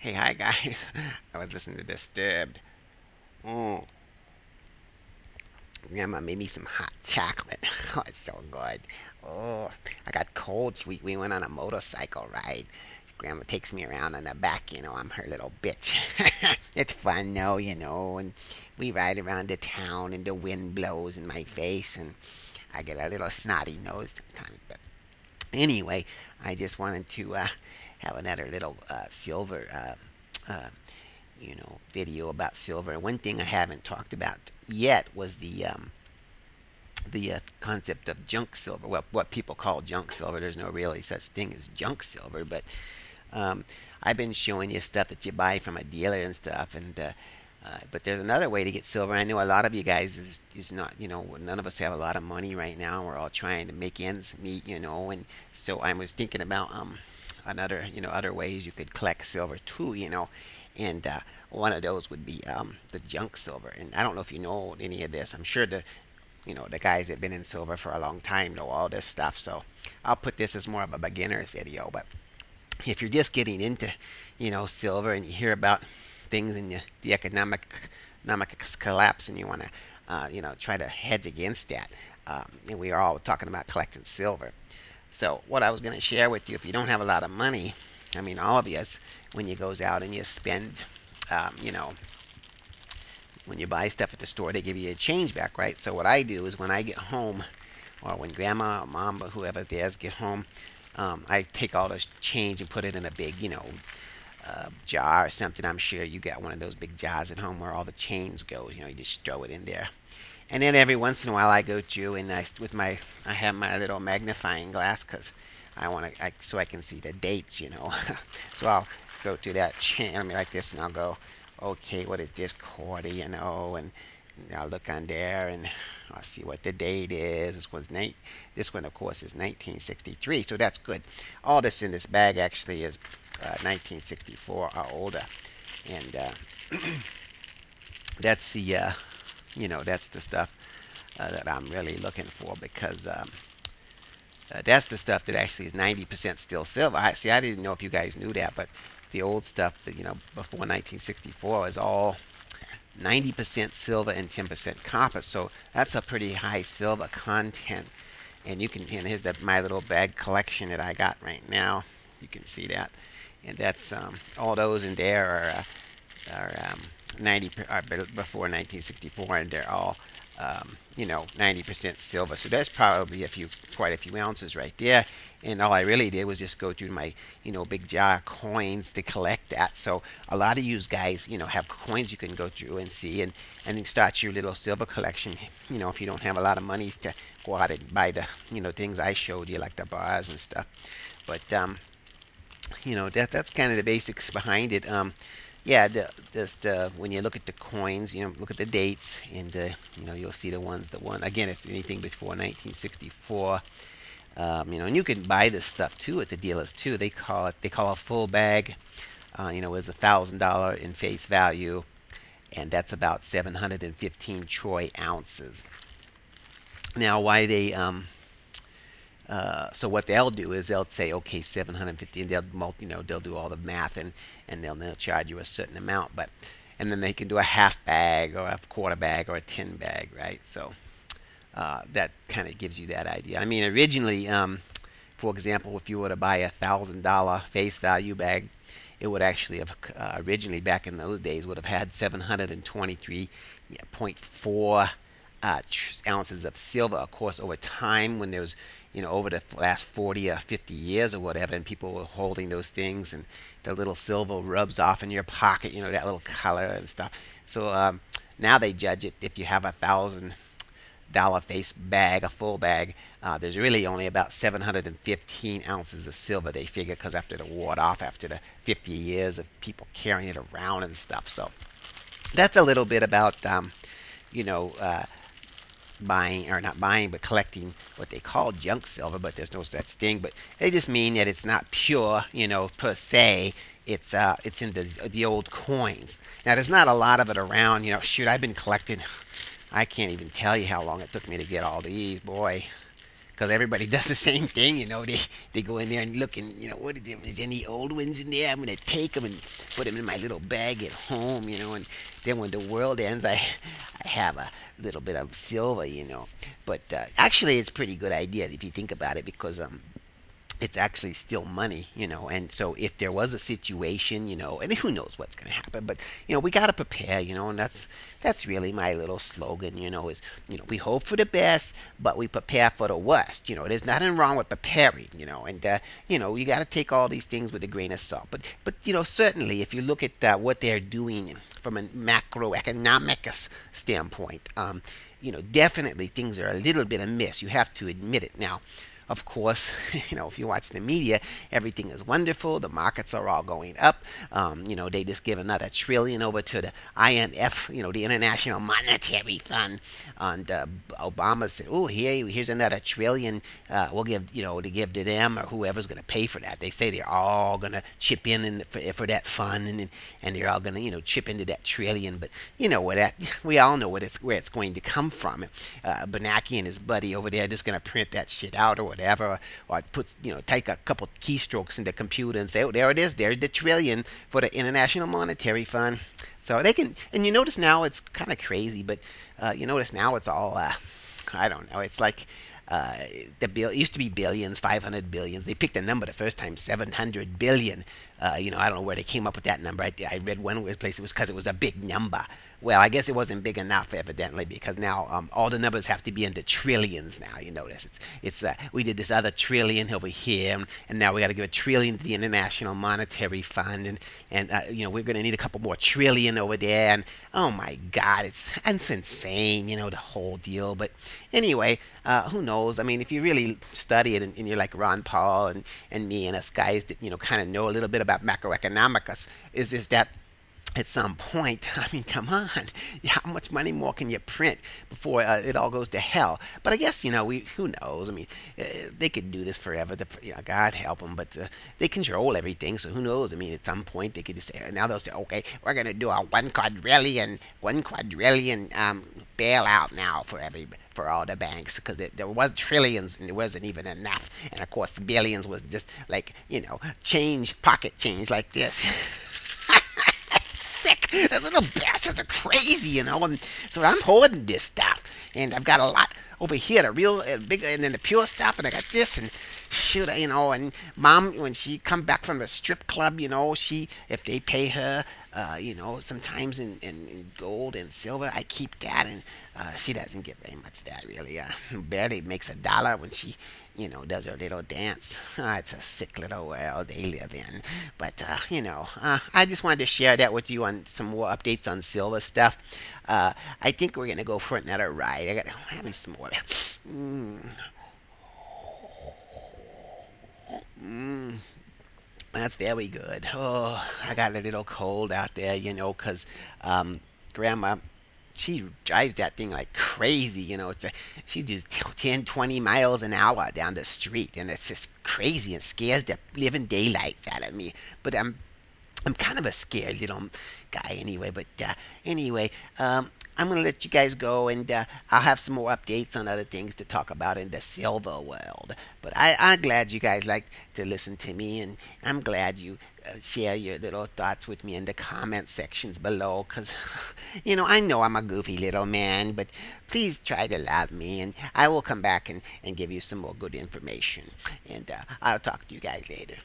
Hey, hi guys. I was listening to Disturbed. Mm, Grandma made me some hot chocolate. Oh, it's so good. Oh, I got cold. We went on a motorcycle ride. Grandma takes me around on the back. I'm her little bitch. It's fun, though, and we ride around the town, and the wind blows in my face, and I get a little snotty nose sometimes. But anyway, I just wanted to have another little silver. Video about silver. One thing I haven't talked about yet was the concept of junk silver. Well, what people call junk silver. There's no really such thing as junk silver, but um, I've been showing you stuff that you buy from a dealer and stuff, and but there's another way to get silver. I know a lot of you guys is not, none of us have a lot of money right now. We're all trying to make ends meet, and so I was thinking about another, other ways you could collect silver too, and one of those would be the junk silver. And I don't know if you know any of this. I'm sure the guys that have been in silver for a long time know all this stuff. So I'll put this as more of a beginner's video. But if you're just getting into, silver and you hear about things in the economic collapse and you want to, try to hedge against that, and we are all talking about collecting silver. So what I was going to share with you, if you don't have a lot of money, I mean, all of us, when you goes out and you spend, um, you know, when you buy stuff at the store, they give you a change back, right? So what I do is when I get home, or when grandma or mom or whoever it is get home, I take all this change and put it in a big, jar or something. I'm sure you got one of those big jars at home where all the change goes. You just throw it in there. And then every once in a while I go through and I have my little magnifying glass because so I can see the dates. So I'll go through that chain, I mean, like this, and I'll go, okay, what is this quarter, and I'll look on there and I'll see what the date is. This one of course is 1963, so that's good. All this in this bag actually is 1964 or older, and that's that's the stuff that I'm really looking for because that's the stuff that actually is 90% still silver. I didn't know if you guys knew that, but the old stuff that before 1964 is all 90% silver and 10% copper. So that's a pretty high silver content. And and here's my little bag collection that I got right now. You can see that, and that's all those in there are 90 are before 1964, and they're all 90% silver. So that's probably quite a few ounces right there. And all I really did was just go through my, big jar of coins to collect that. So a lot of you guys, have coins you can go through and see and then start your little silver collection. If you don't have a lot of money to go out and buy the, things I showed you, like the bars and stuff. But that's kind of the basics behind it. Yeah, when you look at the coins, look at the dates, and you'll see the one again. It's anything before 1964. And you can buy this stuff too at the dealers too. They call a full bag. Is $1,000 in face value, and that's about 715 troy ounces. Now, why they so what they'll do is they'll say, okay, 750, and they'll do all the math, and they'll charge you a certain amount, and then they can do a half bag or a quarter bag or a 10 bag, right? So that kind of gives you that idea. I mean, originally, for example, if you were to buy $1,000 face value bag, it would actually have originally back in those days would have had 723.4 ounces of silver. Of course, over time, when there was, over the last 40 or 50 years or whatever, and people were holding those things, and the little silver rubs off in your pocket, that little color and stuff. So now they judge it if you have $1,000 face bag, a full bag. There's really only about 715 ounces of silver, they figure, because after the ward off, after the 50 years of people carrying it around and stuff. So that's a little bit about you know, uh, buying, or not buying, but collecting what they call junk silver, but there's no such thing. But they just mean that it's not pure, per se. It's in the old coins. Now there's not a lot of it around. Shoot, I've been collecting. I can't even tell you how long it took me to get all these, boy. because everybody does the same thing. They go in there and look, and what is there, is any old ones in there? I'm gonna take them and put them in my little bag at home. And then when the world ends, I have a little bit of silver. But actually, it's a pretty good idea if you think about it, because it's actually still money, and so if there was a situation, and who knows what's going to happen, but we got to prepare, and that's really my little slogan, is we hope for the best, but we prepare for the worst. There's nothing wrong with preparing, and you got to take all these things with a grain of salt, but certainly if you look at what they're doing from a macroeconomic standpoint, definitely things are a little bit amiss. You have to admit it. Now, of course, if you watch the media, everything is wonderful. The markets are all going up. They just give another trillion over to the IMF, the International Monetary Fund. And Obama said, "Oh, here's another trillion. We'll give, to give to them, or whoever's going to pay for that." They say they're all going to chip in for that fund, and they're all going to, chip into that trillion. But we all know where it's going to come from. Bernanke and his buddy over there are just going to print that shit out, or whatever, or take a couple keystrokes in the computer and say, "Oh, there it is. There's the trillion for the International Monetary Fund." So they can, and you notice now it's kind of crazy, but you notice now it's all, I don't know. It's like it used to be billions, 500 billions. They picked a number the first time, 700 billion. I don't know where they came up with that number. I read one place it was because it was a big number. Well, I guess it wasn't big enough, evidently, because now all the numbers have to be in the trillions now. You notice it's we did this other trillion over here, and now we got to give a trillion to the International Monetary Fund, and we're going to need a couple more trillion over there, and oh my God, it's insane, the whole deal. But anyway, who knows? I mean, if you really study it, and you're like Ron Paul and me and us guys that kind of know a little bit about macroeconomics, is that at some point, I mean, come on, how much money more can you print before it all goes to hell? But I guess, who knows? I mean, they could do this forever. God help them, but they control everything, so who knows? I mean, at some point they could just say, now they'll say, okay, we're gonna do a one quadrillion bailout now for all the banks, because there was trillions and it wasn't even enough, and of course the billions was just like pocket change like this. Sick. The little bastards are crazy, and so I'm hoarding this stuff, and I've got a lot over here, the real big, and then the pure stuff, and I got this, and shoot, and Mom, when she come back from the strip club, if they pay her, sometimes in gold and silver, I keep that, and she doesn't get very much of that, really. Barely makes $1 when she, does her little dance. It's a sick little world they live in. But, I just wanted to share that with you on some more updates on silver stuff. I think we're going to go for another ride. I got to have me some more. That's very good. Oh, I got a little cold out there, because Grandma, she drives that thing like crazy, she does 10, 20 miles an hour down the street, and it's just crazy and scares the living daylights out of me. But I'm kind of a scared little guy anyway. But anyway, I'm going to let you guys go, and I'll have some more updates on other things to talk about in the silver world. But I'm glad you guys like to listen to me, and I'm glad you share your little thoughts with me in the comment sections below, because, I know I'm a goofy little man, but please try to love me, and I will come back and give you some more good information. And I'll talk to you guys later.